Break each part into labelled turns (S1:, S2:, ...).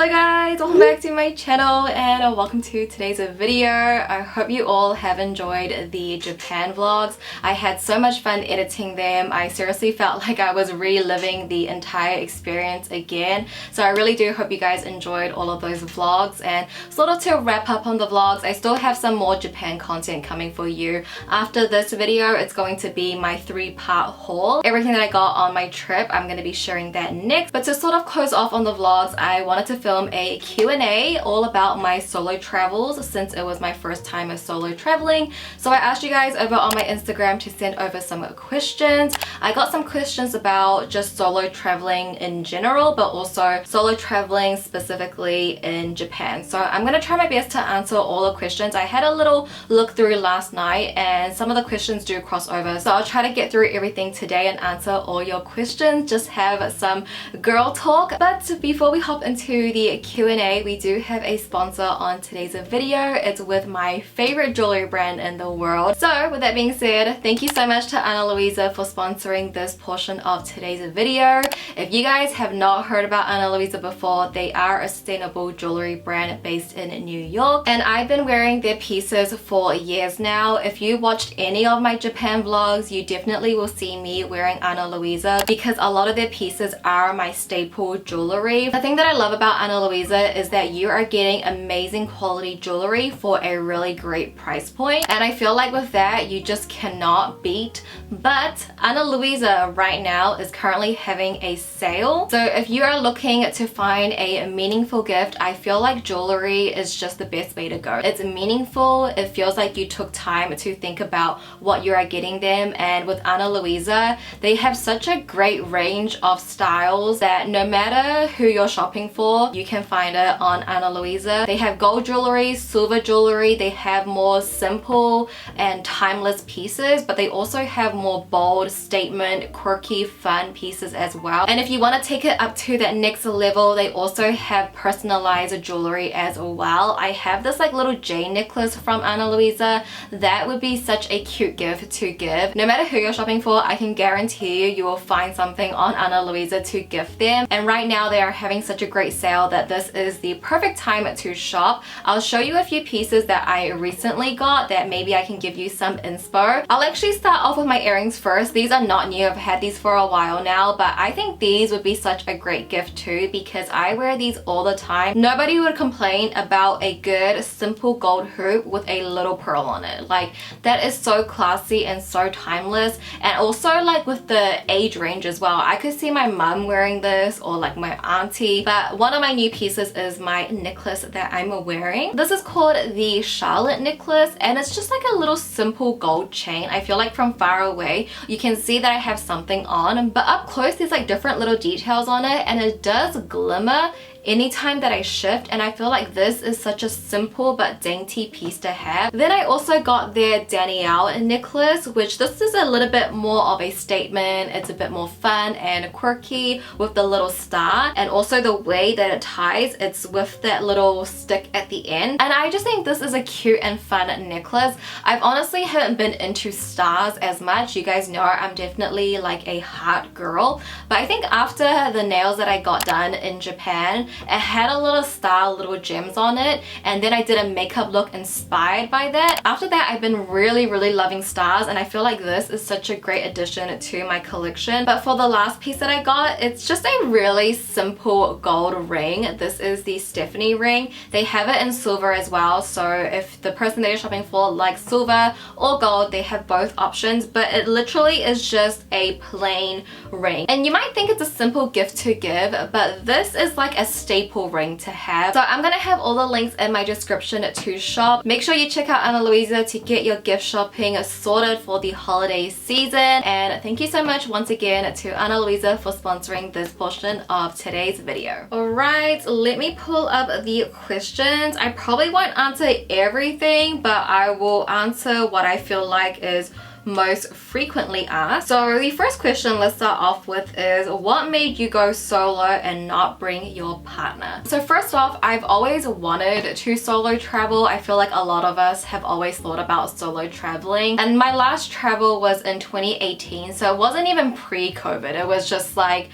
S1: Hello guys, welcome back to my channel and welcome to today's video. I hope you all have enjoyed the Japan vlogs. I had so much fun editing them. I seriously felt like I was reliving the entire experience again. So I really do hope you guys enjoyed all of those vlogs. And sort of to wrap up on the vlogs, I still have some more Japan content coming for you. After this video, it's going to be my 3-part haul. Everything that I got on my trip, I'm going to be sharing that next. But to sort of close off on the vlogs, I wanted to film a Q&A all about my solo travels since it was my first time of solo traveling. So I asked you guys over on my Instagram to send over some questions. I got some questions about just solo traveling in general, but also solo traveling specifically in Japan. So I'm going to try my best to answer all the questions. I had a little look through last night and some of the questions do cross over. So I'll try to get through everything today and answer all your questions. Just have some girl talk. But before we hop into the Q&A, we do have a sponsor on today's video. It's with my favorite jewelry brand in the world. So with that being said, thank you so much to Ana Luisa for sponsoring this portion of today's video. If you guys have not heard about Ana Luisa before, they are a sustainable jewelry brand based in New York, and I've been wearing their pieces for years now. If you watched any of my Japan vlogs, you definitely will see me wearing Ana Luisa because a lot of their pieces are my staple jewelry. The thing that I love about Ana Luisa is that you are getting amazing quality jewelry for a really great price point, and I feel like with that you just cannot beat. But Ana Luisa right now is currently having a sale, so if you are looking to find a meaningful gift, I feel like jewelry is just the best way to go. It's meaningful, it feels like you took time to think about what you are getting them, and with Ana Luisa they have such a great range of styles that no matter who you're shopping for, you can find it on Ana Luisa. They have gold jewelry, silver jewelry, they have more simple and timeless pieces, but they also have more bold, statement, quirky, fun pieces as well. And if you want to take it up to that next level, they also have personalized jewelry as well. I have this like little J necklace from Ana Luisa. That would be such a cute gift to give. No matter who you're shopping for, I can guarantee you will find something on Ana Luisa to gift them. And right now they are having such a great sale that this is the perfect time to shop. I'll show you a few pieces that I recently got that maybe I can give you some inspo. I'll actually start off with my earrings first. These are not new, I've had these for a while now, but I think these would be such a great gift too because I wear these all the time. Nobody would complain about a good simple gold hoop with a little pearl on it. Like, that is so classy and so timeless, and also like with the age range as well. I could see my mum wearing this or like my auntie. But one of my new pieces is my necklace that I'm wearing. This is called the Charlotte necklace, and it's just like a little simple gold chain. I feel like from far away you can see that I have something on, but up close there's like different little details on it, and it does glimmer anytime that I shift, and I feel like this is such a simple but dainty piece to have. Then I also got their Danielle necklace, which this is a little bit more of a statement. It's a bit more fun and quirky with the little star, and also the way that it ties, it's with that little stick at the end. And I just think this is a cute and fun necklace. I've honestly haven't been into stars as much. You guys know I'm definitely like a heart girl, but I think after the nails that I got done in Japan, it had a little star, little gems on it, and then I did a makeup look inspired by that. After that, I've been really loving stars, and I feel like this is such a great addition to my collection. But for the last piece that I got, it's just a really simple gold ring. This is the Stephanie ring. They have it in silver as well, so if the person that you're shopping for likes silver or gold, they have both options, but it literally is just a plain ring. And you might think it's a simple gift to give, but this is like a staple ring to have. So I'm gonna have all the links in my description to shop. Make sure you check out Ana Luisa to get your gift shopping sorted for the holiday season. And thank you so much once again to Ana Luisa for sponsoring this portion of today's video. Alright, let me pull up the questions. I probably won't answer everything, but I will answer what I feel like is most frequently asked. So the first question let's start off with is, what made you go solo and not bring your partner? So first off, I've always wanted to solo travel. I feel like a lot of us have always thought about solo traveling, and my last travel was in 2018, so it wasn't even pre-COVID. It was just like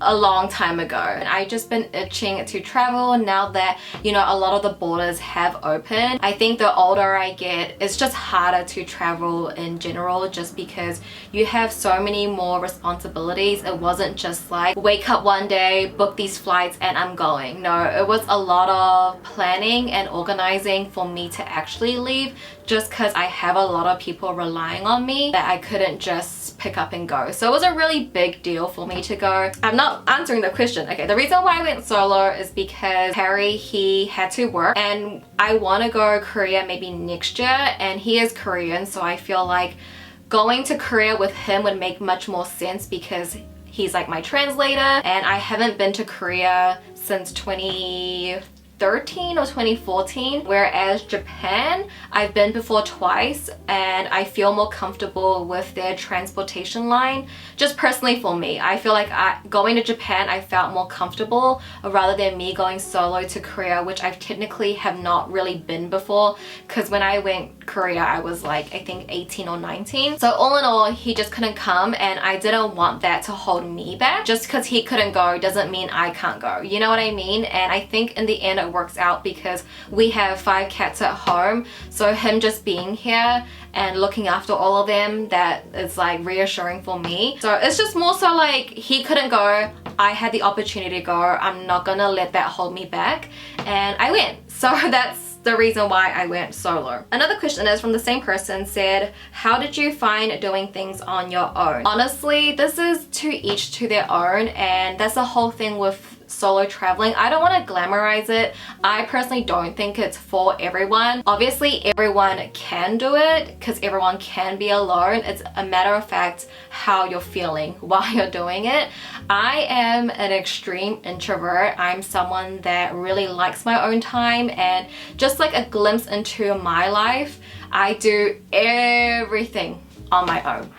S1: a long time ago, and I just been itching to travel now that, you know, a lot of the borders have opened. I think the older I get, it's just harder to travel in general, just because you have so many more responsibilities. It wasn't just like wake up one day, book these flights, and I'm going. No, it was a lot of planning and organizing for me to actually leave, just because I have a lot of people relying on me that I couldn't just pick up and go. So it was a really big deal for me to go. I'm not answering the question. Okay, the reason why I went solo is because Harry, he had to work, and I want to go Korea maybe next year, and he is Korean, so I feel like going to Korea with him would make much more sense because he's like my translator, and I haven't been to Korea since 2013 or 2014, whereas Japan I've been before twice, and I feel more comfortable with their transportation line. Just personally for me, I feel like going to Japan I felt more comfortable rather than me going solo to Korea, which I technically have not really been before, because when I went Korea I was like, I think 18 or 19. So all in all, he just couldn't come, and I didn't want that to hold me back. Just because he couldn't go doesn't mean I can't go, you know what I mean? And I think in the end it works out because we have 5 cats at home, so him just being here and looking after all of them, that is like reassuring for me. So it's just more so like he couldn't go, I had the opportunity to go, I'm not gonna let that hold me back, and I went. So that's the reason why I went solo. Another question is from the same person, said, how did you find doing things on your own? Honestly, this is to each to their own, and that's the whole thing with solo traveling. I don't want to glamorize it. I personally don't think it's for everyone. Obviously everyone can do it because everyone can be alone. It's a matter of fact how you're feeling while you're doing it. I am an extreme introvert. I'm someone that really likes my own time, and just like a glimpse into my life, I do everything on my own.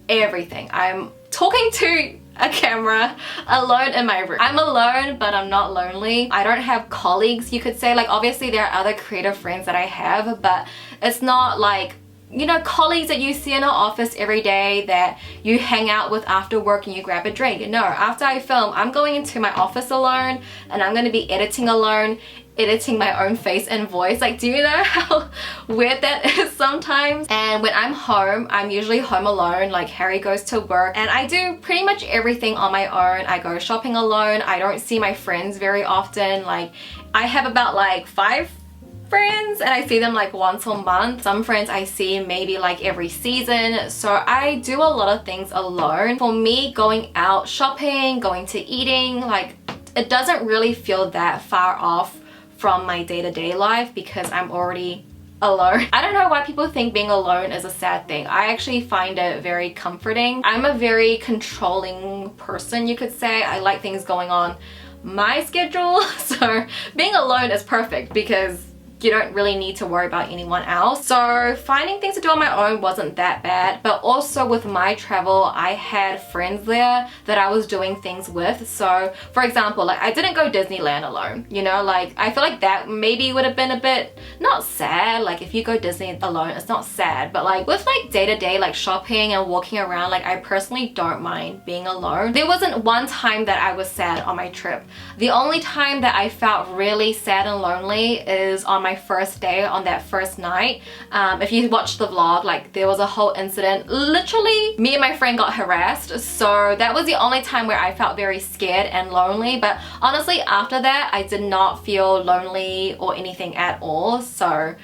S1: Everything. I'm talking to a camera alone in my room. I'm alone, but I'm not lonely. I don't have colleagues, you could say. Like obviously there are other creative friends that I have, but it's not like, you know, colleagues that you see in an office every day that you hang out with after work and you grab a drink. No, after I film, I'm going into my office alone, and I'm going to be editing alone, editing my own face and voice. Like, do you know how weird that is sometimes? And when I'm home, I'm usually home alone. Like Harry goes to work, and I do pretty much everything on my own. I go shopping alone. I don't see my friends very often. Like I have about like 5 friends, and I see them like once a month. Some friends I see maybe like every season. So I do a lot of things alone. For me, going out shopping, going to eating, like it doesn't really feel that far off from my day-to-day life because I'm already alone. I don't know why people think being alone is a sad thing. I actually find it very comforting. I'm a very controlling person, you could say. I like things going on my schedule, so being alone is perfect because you don't really need to worry about anyone else. So finding things to do on my own wasn't that bad, but also with my travel, I had friends there that I was doing things with. So for example, like I didn't go Disneyland alone, you know, like I feel like that maybe would have been a bit, not sad, like if you go Disney alone, it's not sad, but like with like day-to-day like shopping and walking around, like I personally don't mind being alone. There wasn't one time that I was sad on my trip. The only time that I felt really sad and lonely is on my first day, on that first night. If you watch the vlog, like there was a whole incident. Literally, me and my friend got harassed. So that was the only time where I felt very scared and lonely. But honestly, after that, I did not feel lonely or anything at all. So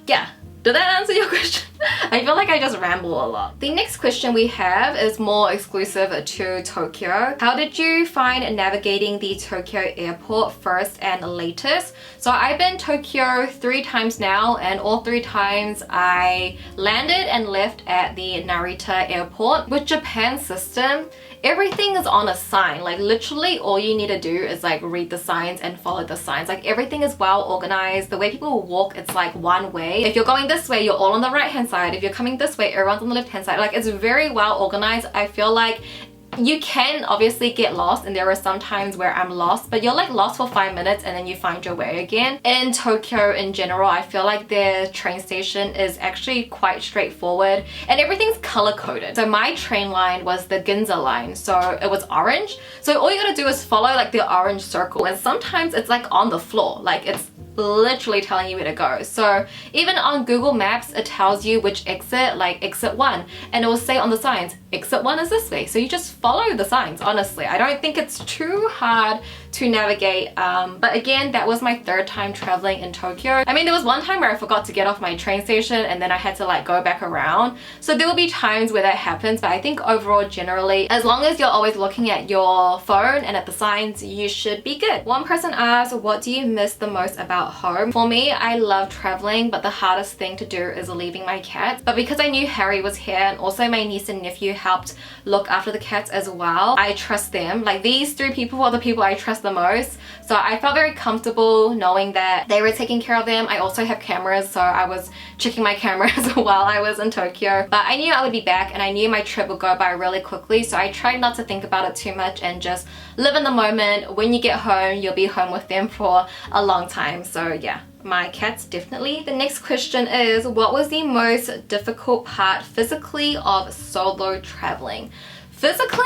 S1: yeah. Did that answer your question? I feel like I just ramble a lot. The next question we have is more exclusive to Tokyo. How did you find navigating the Tokyo airport first and latest? So I've been Tokyo 3 times now, and all 3 times I landed and left at the Narita airport. With Japan's system, everything is on a sign. Like literally all you need to do is like read the signs and follow the signs. Like everything is well organized. The way people walk, it's like one way. If you're going this way, you're all on the right hand side. If you're coming this way, everyone's on the left hand side. Like it's very well organized. I feel like You can obviously get lost, and there are some times where I'm lost, but you're like lost for 5 minutes and then you find your way again. In Tokyo in general, I feel like their train station is actually quite straightforward and everything's color coded. So my train line was the Ginza line, so it was orange. So all you gotta do is follow like the orange circle, and sometimes it's like on the floor, like it's literally telling you where to go. So even on Google Maps, it tells you which exit, like exit 1, and it will say on the signs, exit 1 is this way. So you just follow the signs, honestly. I don't think it's too hard to navigate, but again, that was my 3rd time traveling in Tokyo. I mean, there was one time where I forgot to get off my train station and then I had to like go back around. So there will be times where that happens, but I think overall, generally, as long as you're always looking at your phone and at the signs, you should be good. One person asked, what do you miss the most about home? For me, I love traveling, but the hardest thing to do is leaving my cats. But because I knew Harry was here and also my niece and nephew helped look after the cats as well, I trust them. Like, these 3 people are the people I trust the most, so I felt very comfortable knowing that they were taking care of them. I also have cameras, so I was checking my cameras while I was in Tokyo, but I knew I would be back and I knew my trip would go by really quickly, so I tried not to think about it too much and just live in the moment. When you get home, you'll be home with them for a long time. So yeah, my cats definitely. The next question is, what was the most difficult part physically of solo traveling? Physically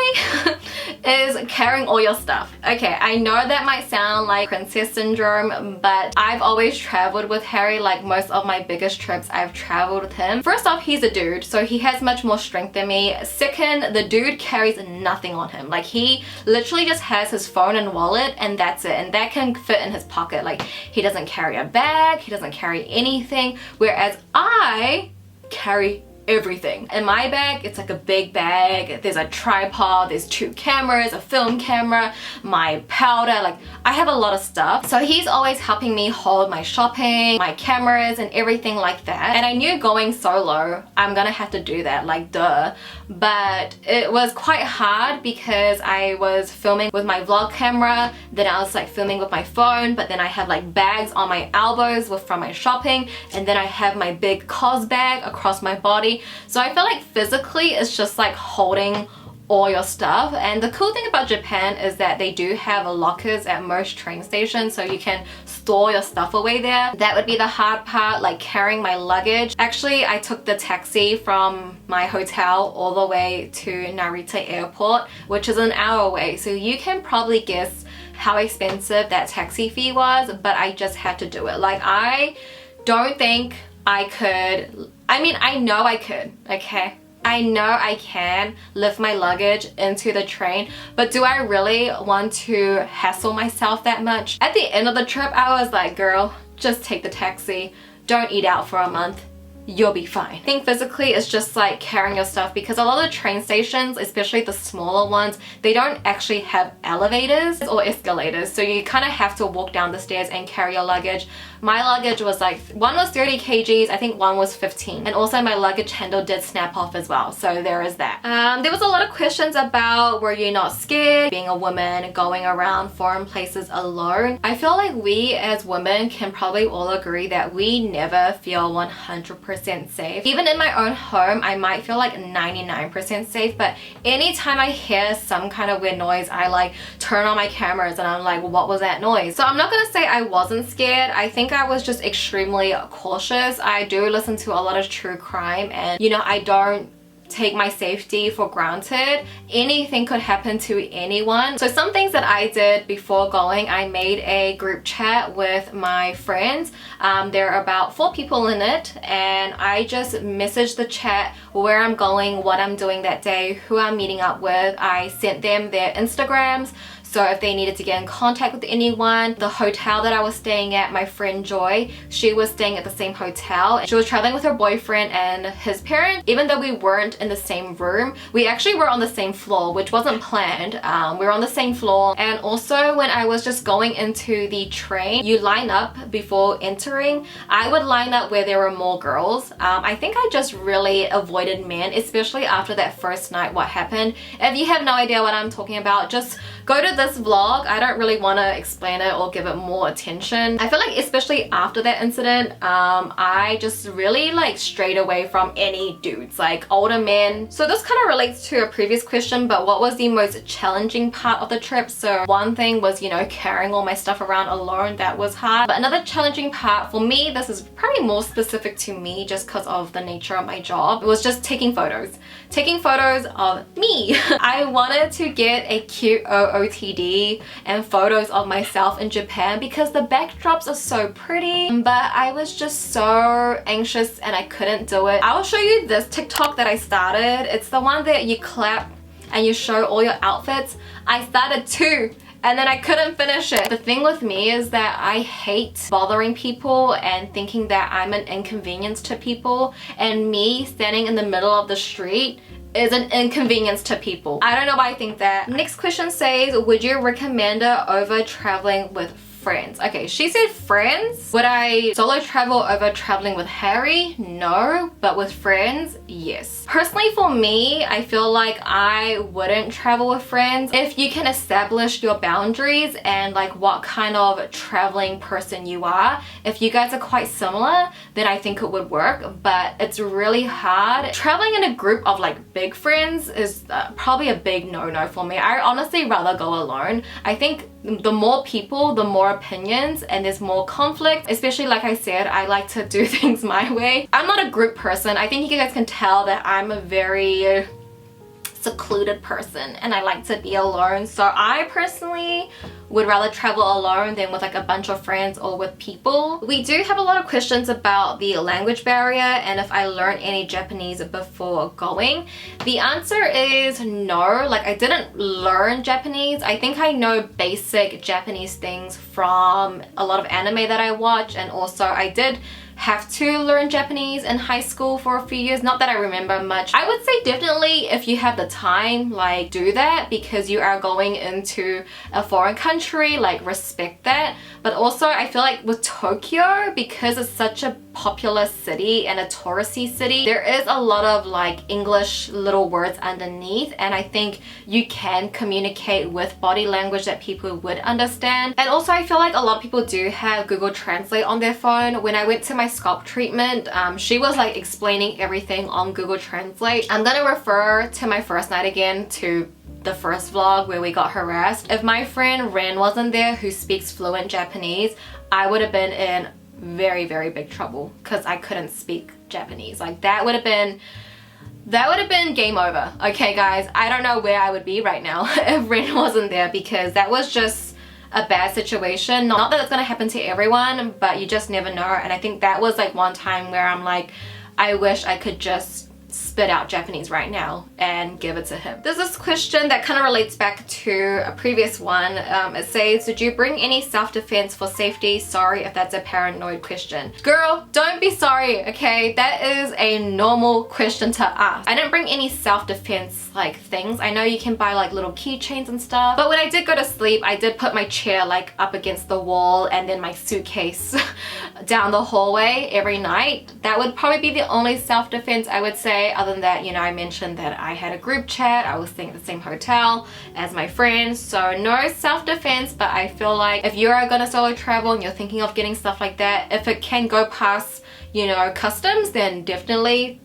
S1: is carrying all your stuff. Okay, I know that might sound like princess syndrome, but I've always traveled with Harry. Like, most of my biggest trips I've traveled with him. First off, he's a dude, so he has much more strength than me. Second, the dude carries nothing on him. Like, he literally just has his phone and wallet and that's it, and that can fit in his pocket. Like, he doesn't carry a bag, he doesn't carry anything, whereas I carry everything. In my bag, it's like a big bag. There's a tripod, there's 2 cameras, a film camera, my powder, like I have a lot of stuff. So he's always helping me hold my shopping, my cameras and everything like that. And I knew going solo, I'm gonna have to do that, like duh. But it was quite hard because I was filming with my vlog camera, then I was like filming with my phone, but then I have like bags on my elbows from my shopping, and then I have my big cos bag across my body. So I feel like physically it's just like holding all your stuff. And the cool thing about Japan is that they do have lockers at most train stations, so you can store your stuff away there. That would be the hard part, like carrying my luggage. Actually, I took the taxi from my hotel all the way to Narita Airport, which is an hour away. So you can probably guess how expensive that taxi fee was, but I just had to do it. Like, I don't think I could, I mean, I know I could, okay? I know I can lift my luggage into the train, but do I really want to hassle myself that much? At the end of the trip, I was like, girl, just take the taxi. Don't eat out for a month. You'll be fine. I think physically it's just like carrying your stuff, because a lot of the train stations, especially the smaller ones, they don't actually have elevators or escalators, so you kind of have to walk down the stairs and carry your luggage. My luggage was like, one was 30 kgs, I think one was 15, and also my luggage handle did snap off as well, so there is that. There was a lot of questions about, were you not scared being a woman going around foreign places alone? I feel like we as women can probably all agree that we never feel 100% safe. Even in my own home, I might feel like 99% safe, but anytime I hear some kind of weird noise, I like turn on my cameras and I'm like, what was that noise? So I'm not gonna say I wasn't scared. I think I was just extremely cautious. I do listen to a lot of true crime, and you know, I don't take my safety for granted. Anything could happen to anyone. So some things that I did before going, I made a group chat with my friends. There are about 4 people in it, and I just messaged the chat where I'm going, what I'm doing that day, who I'm meeting up with. I sent them their Instagrams, so if they needed to get in contact with anyone. The hotel that I was staying at, my friend Joy, she was staying at the same hotel. She was traveling with her boyfriend and his parents. Even though we weren't in the same room, we actually were on the same floor, which wasn't planned. We were on the same floor. And also when I was just going into the train, you line up before entering. I would line up where there were more girls. I think I just really avoided men, especially after that first night what happened. If you have no idea what I'm talking about, just go to this vlog, I don't really want to explain it or give it more attention. I feel like especially after that incident, I just really like strayed away from any dudes, like older men. So this kind of relates to a previous question, but what was the most challenging part of the trip? So one thing was, you know, carrying all my stuff around alone. That was hard. But another challenging part for me, this is probably more specific to me just because of the nature of my job, it was just taking photos. Taking photos of me. I wanted to get a cute OOTD and photos of myself in Japan because the backdrops are so pretty, but I was just so anxious and I couldn't do it. I'll show you this TikTok that I started. It's the one that you clap and you show all your outfits. I started 2 and then I couldn't finish it. The thing with me is that I hate bothering people and thinking that I'm an inconvenience to people, and me standing in the middle of the street is an inconvenience to people. I don't know why I think that. Next question says, would you recommend it over traveling with friends? Okay, she said friends. Would I solo travel over traveling with Harry? No, but with friends, yes. Personally for me, I feel like I wouldn't travel with friends. If you can establish your boundaries and like what kind of traveling person you are, if you guys are quite similar, then I think it would work, but it's really hard. Traveling in a group of like big friends is probably a big no-no for me. I honestly rather go alone. I think the more people, the more opinions, and there's more conflict. Especially like I said, I like to do things my way. I'm not a group person. I think you guys can tell that I'm a very secluded person and I like to be alone. So I personally would rather travel alone than with like a bunch of friends or with people. We do have a lot of questions about the language barrier and if I learned any Japanese before going. The answer is no. Like, I didn't learn Japanese. I think I know basic Japanese things from a lot of anime that I watch, and also I did have to learn Japanese in high school for a few years. Not that I remember much. I would say definitely if you have the time, like, do that because you are going into a foreign country, like, respect that. But also I feel like with Tokyo, because it's such a popular city and a touristy city, there is a lot of like English little words underneath, and I think you can communicate with body language that people would understand. And also I feel like a lot of people do have Google Translate on their phone. When I went to my scalp treatment, she was like explaining everything on Google Translate. I'm gonna refer to my first night again, to the first vlog where we got harassed. If my friend Ren wasn't there, who speaks fluent Japanese, I would have been in very, very big trouble because I couldn't speak Japanese. Like, that would have been game over. Okay guys, I don't know where I would be right now if Ren wasn't there, because that was just a bad situation. Not that it's gonna happen to everyone, but you just never know. And I think that was like one time where I'm like, I wish I could just spit out Japanese right now and give it to him. There's this question that kind of relates back to a previous one. It says, did you bring any self-defense for safety? Sorry if that's a paranoid question. Girl, don't be sorry, okay? That is a normal question to ask. I didn't bring any self-defense like things. I know you can buy like little keychains and stuff, but when I did go to sleep, I did put my chair like up against the wall and then my suitcase down the hallway every night. That would probably be the only self-defense I would say. Other than that, you know, I mentioned that I had a group chat. I was staying at the same hotel as my friends, so no self-defense. But I feel like if you are gonna solo travel and you're thinking of getting stuff like that, if it can go past, you know, customs, then definitely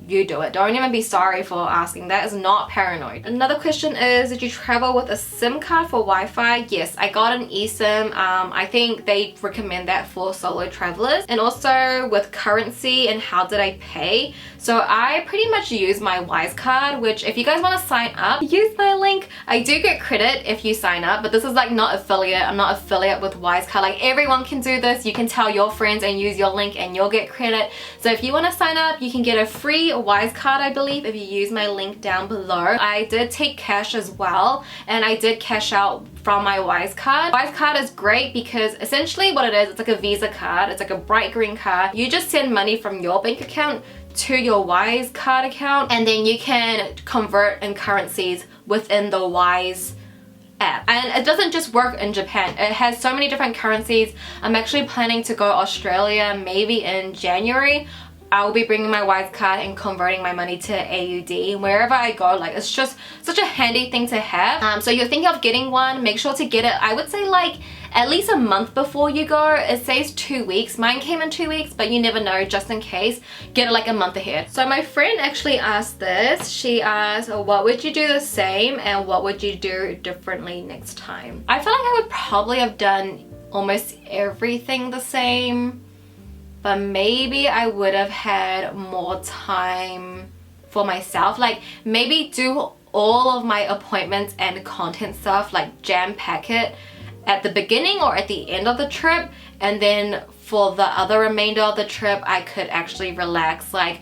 S1: you do it. Don't even be sorry for asking. That is not paranoid. Another question is, did you travel with a SIM card for Wi-Fi? Yes, I got an eSIM. I think they recommend that for solo travelers. And also with currency and how did I pay? So I pretty much use my Wise card, which if you guys want to sign up, use my link. I do get credit if you sign up, but this is like not affiliate. I'm not affiliate with Wise card. Like, everyone can do this. You can tell your friends and use your link and you'll get credit. So if you want to sign up, you can get a free Wise card, I believe, if you use my link down below. I did take cash as well, and I did cash out from my Wise card. Wise card is great because essentially what it is, it's like a Visa card. It's like a bright green card. You just send money from your bank account to your Wise card account, and then you can convert in currencies within the Wise app. And it doesn't just work in Japan. It has so many different currencies. I'm actually planning to go Australia maybe in January. I will be bringing my Wise card and converting my money to AUD wherever I go. Like, it's just such a handy thing to have. So you're thinking of getting one, make sure to get it, I would say like at least a month before you go. It says 2 weeks. Mine came in 2 weeks, but you never know, just in case, get it like a month ahead. So my friend actually asked this. She asked, what would you do the same and what would you do differently next time? I feel like I would probably have done almost everything the same, but maybe I would have had more time for myself. Like, maybe do all of my appointments and content stuff, like jam pack it at the beginning or at the end of the trip, and then for the other remainder of the trip I could actually relax. Like,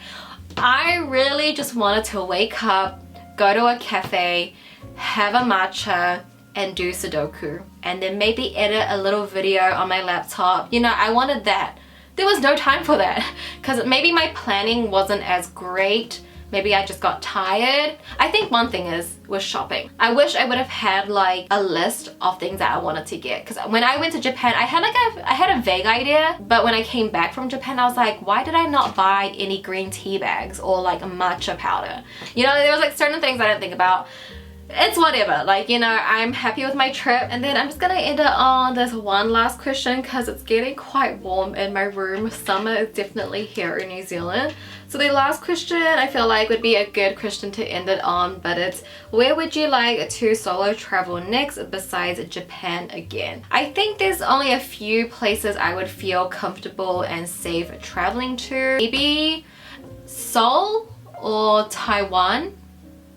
S1: I really just wanted to wake up, go to a cafe, have a matcha, and do Sudoku, and then maybe edit a little video on my laptop. You know, I wanted that. There was no time for that because maybe my planning wasn't as great. Maybe I just got tired. I think one thing was shopping. I wish I would have had like a list of things that I wanted to get, because when I went to Japan, I had a vague idea, but when I came back from Japan, I was like, why did I not buy any green tea bags or like a matcha powder? You know, there was like certain things I didn't think about. It's whatever, like, you know, I'm happy with my trip. And then I'm just gonna end it on this one last question because it's getting quite warm in my room. Summer is definitely here in New Zealand. So the last question I feel like would be a good question to end it on, but it's, where would you like to solo travel next besides Japan again? I think there's only a few places I would feel comfortable and safe traveling to. Maybe Seoul or Taiwan,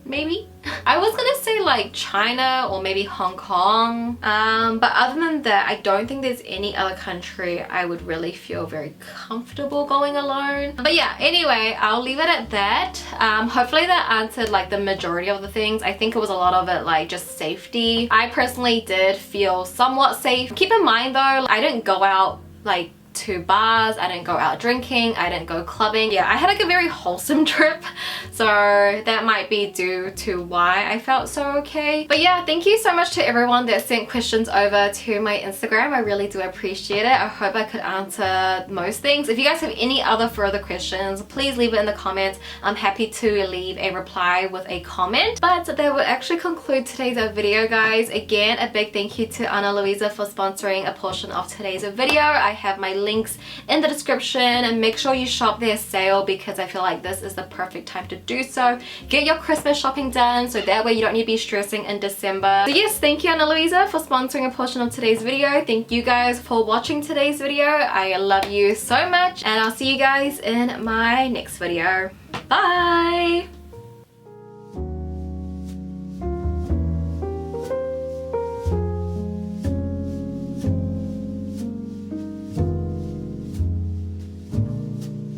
S1: maybe. I was gonna say like China or maybe Hong Kong, but other than that, I don't think there's any other country I would really feel very comfortable going alone. But yeah, anyway, I'll leave it at that. Hopefully that answered like the majority of the things. I think it was a lot of it like just safety. I personally did feel somewhat safe. Keep in mind though, I didn't go out like to bars, I didn't go out drinking, I didn't go clubbing. Yeah, I had like a very wholesome trip, so that might be due to why I felt so okay. But yeah, thank you so much to everyone that sent questions over to my Instagram. I really do appreciate it. I hope I could answer most things. If you guys have any other further questions, please leave it in the comments. I'm happy to leave a reply with a comment. But that would actually conclude today's video, guys. Again, a big thank you to Ana Luisa for sponsoring a portion of today's video. I have my links in the description, and make sure you shop their sale because I feel like this is the perfect time to do so. Get your Christmas shopping done so that way you don't need to be stressing in December. So yes, thank you Ana Luisa for sponsoring a portion of today's video. Thank you guys for watching today's video. I love you so much, and I'll see you guys in my next video. Bye!